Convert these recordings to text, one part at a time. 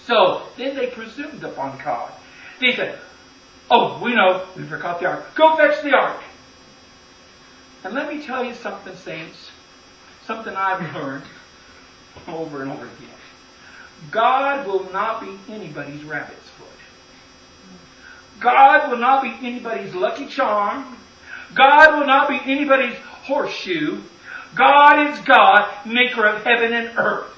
So then they presumed upon God. They said, oh, we know, we forgot the ark. Go fetch the ark. And let me tell you something, saints. Something I've learned over and over again. God will not be anybody's rabbit's foot. God will not be anybody's lucky charm. God will not be anybody's horseshoe. God is God, maker of heaven and earth.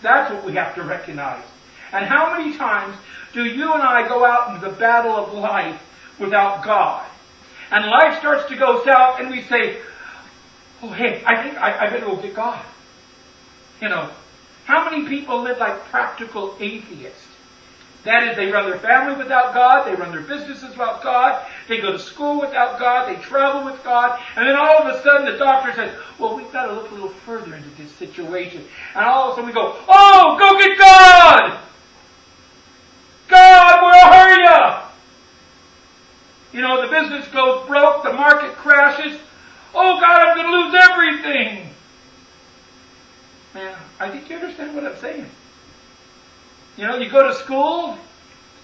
That's what we have to recognize. And how many times do you and I go out into the battle of life without God? And life starts to go south and we say, oh, hey, I think I better go get God. You know, how many people live like practical atheists? That is, they run their family without God, they run their businesses without God, they go to school without God, they travel with God, and then all of a sudden the doctor says, well, we've got to look a little further into this situation. And all of a sudden we go, oh, go get God! God, where are you? You know, the business goes broke, the market crashes. Oh God, I'm going to lose everything. Man, I think you understand what I'm saying. You know, you go to school,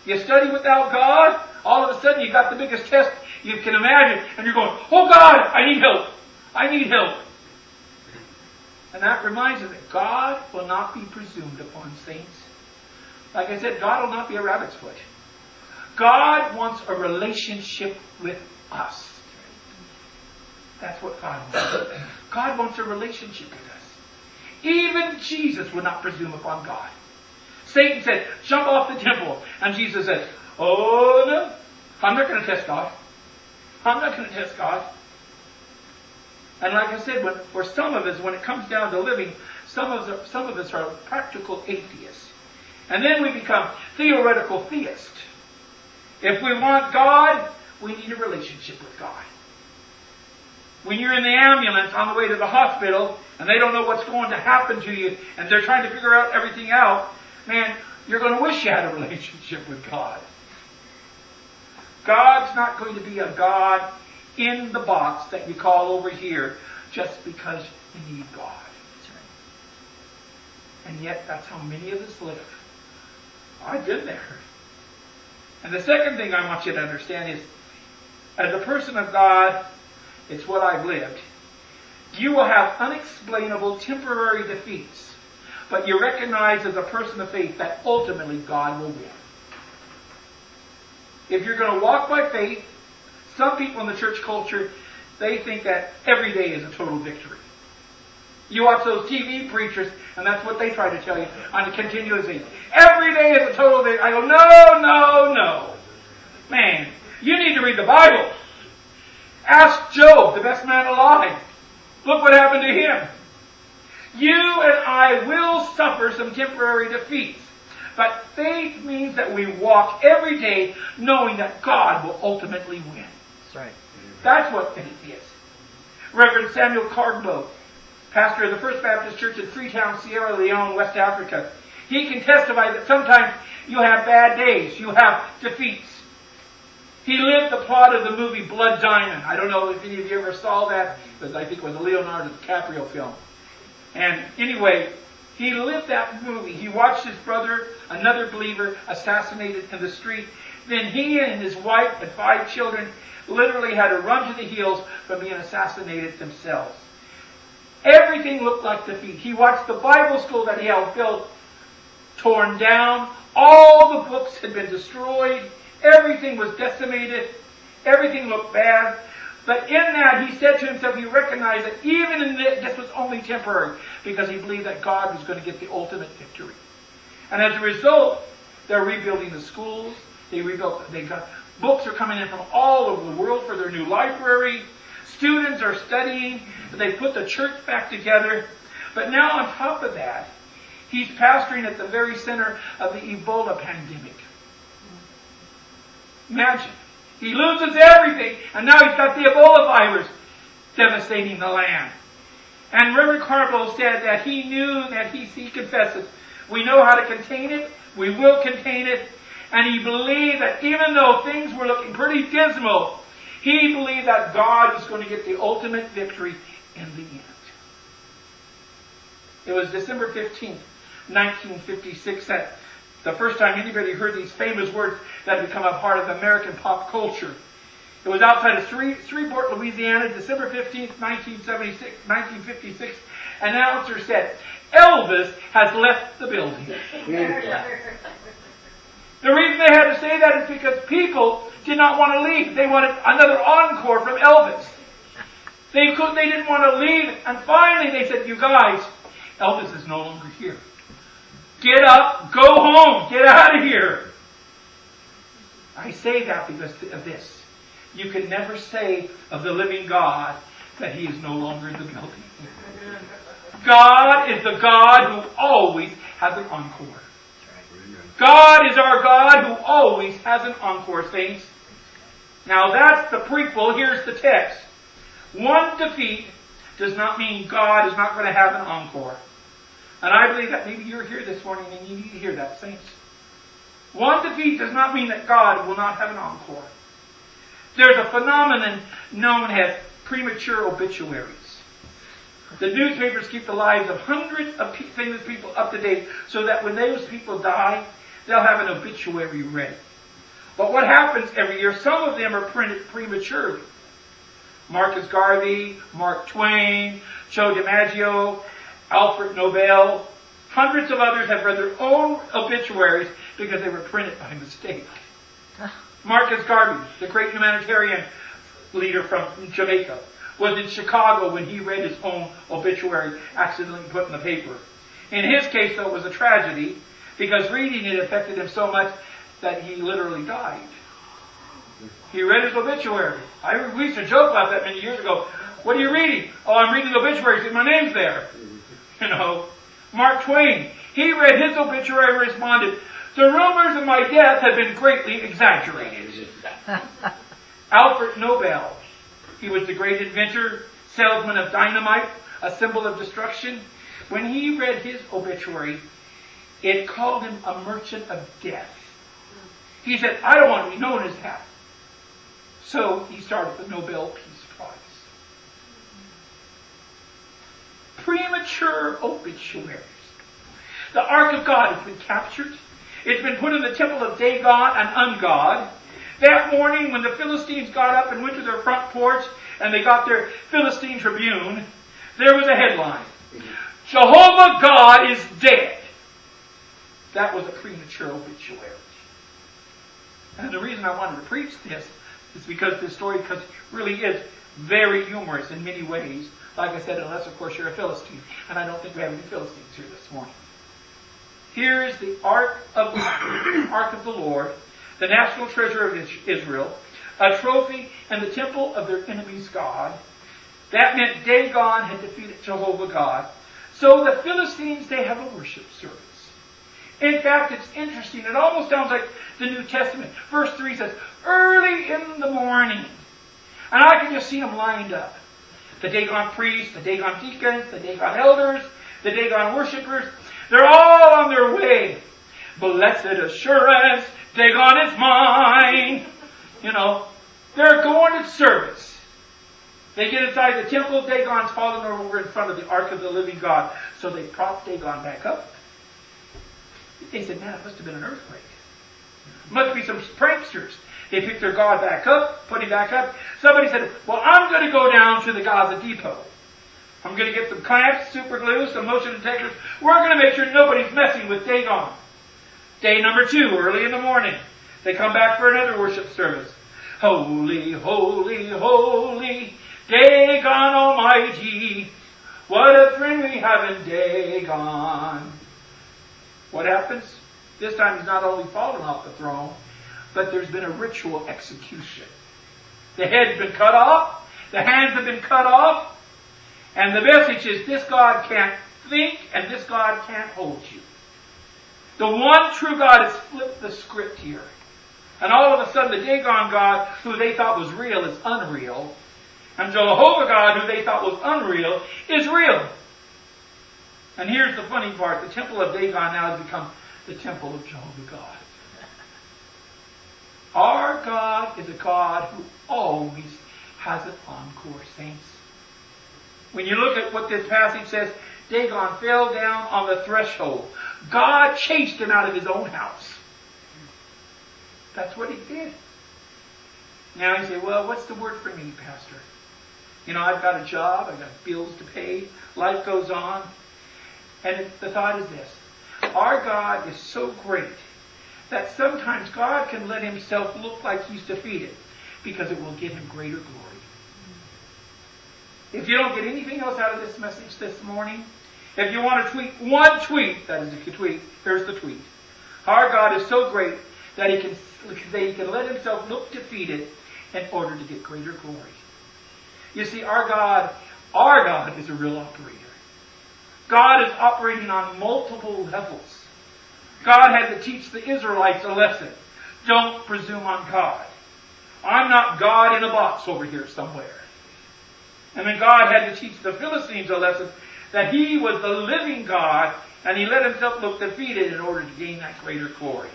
you study without God, all of a sudden you got the biggest test you can imagine, and you're going, oh God, I need help. I need help. And that reminds us that God will not be presumed upon, saints. Like I said, God will not be a rabbit's foot. God wants a relationship with us. That's what God wants. God wants a relationship with us. Even Jesus would not presume upon God. Satan said, jump off the temple. And Jesus said, oh no, I'm not going to test God. I'm not going to test God. And like I said, for some of us, when it comes down to living, some of us are practical atheists. And then we become theoretical theists. If we want God, we need a relationship with God. When you're in the ambulance on the way to the hospital and they don't know what's going to happen to you and they're trying to figure out everything out, man, you're going to wish you had a relationship with God. God's not going to be a God in the box that you call over here just because you need God. That's right. And yet, that's how many of us live. I've been there. And the second thing I want you to understand is, as a person of God, it's what I've lived. You will have unexplainable temporary defeats, but you recognize as a person of faith that ultimately God will win. If you're going to walk by faith, some people in the church culture, they think that every day is a total victory. You watch those TV preachers, and that's what they try to tell you on a continuous basis. Every day is a total victory. I go, no. Man, you need to read the Bible. Ask Job, the best man alive. Look what happened to him. You and I will suffer some temporary defeats. But faith means that we walk every day knowing that God will ultimately win. That's right. That's what faith is. Reverend Samuel Cardlow, pastor of the First Baptist Church in Freetown, Sierra Leone, West Africa, he can testify that sometimes you have bad days, you have defeats. He lived the plot of the movie Blood Diamond. I don't know if any of you ever saw that, but I think it was a Leonardo DiCaprio film. And anyway, he lived that movie. He watched his brother, another believer, assassinated in the street. Then he and his wife and 5 children literally had to run to the hills from being assassinated themselves. Everything looked like defeat. He watched the Bible school that he helped build torn down. All the books had been destroyed. Everything was decimated. Everything looked bad. But in that, he said to himself, he recognized that even in this was only temporary, because he believed that God was going to get the ultimate victory. And as a result, they're rebuilding the schools. They got books are coming in from all over the world for their new library. Students are studying. They put the church back together. But now on top of that, he's pastoring at the very center of the Ebola pandemic. Imagine. He loses everything, and now he's got the Ebola virus devastating the land. And Reverend Carbo said that he knew that he confesses, we know how to contain it, we will contain it, and he believed that even though things were looking pretty dismal, he believed that God was going to get the ultimate victory in the end. It was December 15th, 1956 that the first time anybody heard these famous words that had become a part of American pop culture. It was outside of Shreveport, Louisiana, December 15th, 1956. An announcer said, "Elvis has left the building." The reason they had to say that is because people did not want to leave. They wanted another encore from Elvis. They didn't want to leave. And finally they said, "You guys, Elvis is no longer here. Get up, go home, get out of here." I say that because of this. You can never say of the living God that He is no longer in the building. God is the God who always has an encore. God is our God who always has an encore, saints. Now that's the prequel. Here's the text. One defeat does not mean God is not going to have an encore. And I believe that maybe you're here this morning and you need to hear that, saints. One defeat does not mean that God will not have an encore. There's a phenomenon known as premature obituaries. The newspapers keep the lives of hundreds of famous people up to date so that when those people die, they'll have an obituary ready. But what happens every year, some of them are printed prematurely. Marcus Garvey, Mark Twain, Joe DiMaggio, Alfred Nobel, hundreds of others have read their own obituaries because they were printed by mistake. Marcus Garvey, the great humanitarian leader from Jamaica, was in Chicago when he read his own obituary accidentally put in the paper. In his case, though, it was a tragedy because reading it affected him so much that he literally died. He read his obituary. We used to joke about that many years ago. "What are you reading?" "Oh, I'm reading the obituary. See, my name's there." Mark Twain, he read his obituary and responded, "The rumors of my death have been greatly exaggerated." Alfred Nobel, he was the great inventor, salesman of dynamite, a symbol of destruction. When he read his obituary, it called him a merchant of death. He said, "I don't want to be known as that." So he started the Nobel Peace Prize. Premature obituaries. The Ark of God has been captured. It's been put in the temple of Dagon, an ungod. That morning when the Philistines got up and went to their front porch and they got their Philistine Tribune, there was a headline. "Jehovah God is dead." That was a premature obituary. And the reason I wanted to preach this is because this story really is very humorous in many ways. Like I said, unless of course you're a Philistine. And I don't think we have any Philistines here this morning. Here is the Ark of the Lord, the national treasure of Israel, a trophy in the temple of their enemy's God. That meant Dagon had defeated Jehovah God. So the Philistines, they have a worship service. In fact, it's interesting. It almost sounds like the New Testament. Verse 3 says, "Early in the morning." And I can just see them lined up. The Dagon priests, the Dagon deacons, the Dagon elders, the Dagon worshippers. They're all on their way. "Blessed assurance, Dagon is mine." They're going to service. They get inside the temple. Dagon's fallen over in front of the Ark of the living God. So they prop Dagon back up. They said, "Man, it must have been an earthquake. Must be some pranksters." They picked their God back up, put him back up. Somebody said, "Well, I'm going to go down to the Gaza depot. I'm going to get some clamps, super glue, some motion detectors. We're going to make sure nobody's messing with Dagon." Day number 2, early in the morning, they come back for another worship service. "Holy, holy, holy, Dagon Almighty. What a friend we have in Dagon." What happens? This time he's not only fallen off the throne, but there's been a ritual execution. The head's been cut off, the hands have been cut off, and the message is this God can't think and this God can't hold you. The one true God has flipped the script here. And all of a sudden the Dagon God, who they thought was real, is unreal. And Jehovah God, who they thought was unreal, is real. And here's the funny part. The temple of Dagon now has become the temple of Jehovah God. Our God is a God who always has an encore, saints. When you look at what this passage says, Dagon fell down on the threshold. God chased him out of his own house. That's what he did. Now you say, well, what's the word for me, Pastor? You know, I've got a job, I've got bills to pay, life goes on. And the thought is this: our God is so great that sometimes God can let himself look like he's defeated because it will give him greater glory. If you don't get anything else out of this message this morning, if you want to tweet one tweet, that is if you tweet, here's the tweet. Our God is so great that he can let himself look defeated in order to get greater glory. You see, our God is a real operator. God is operating on multiple levels. God had to teach the Israelites a lesson. Don't presume on God. I'm not God in a box over here somewhere. And then God had to teach the Philistines a lesson that he was the living God, and he let himself look defeated in order to gain that greater glory.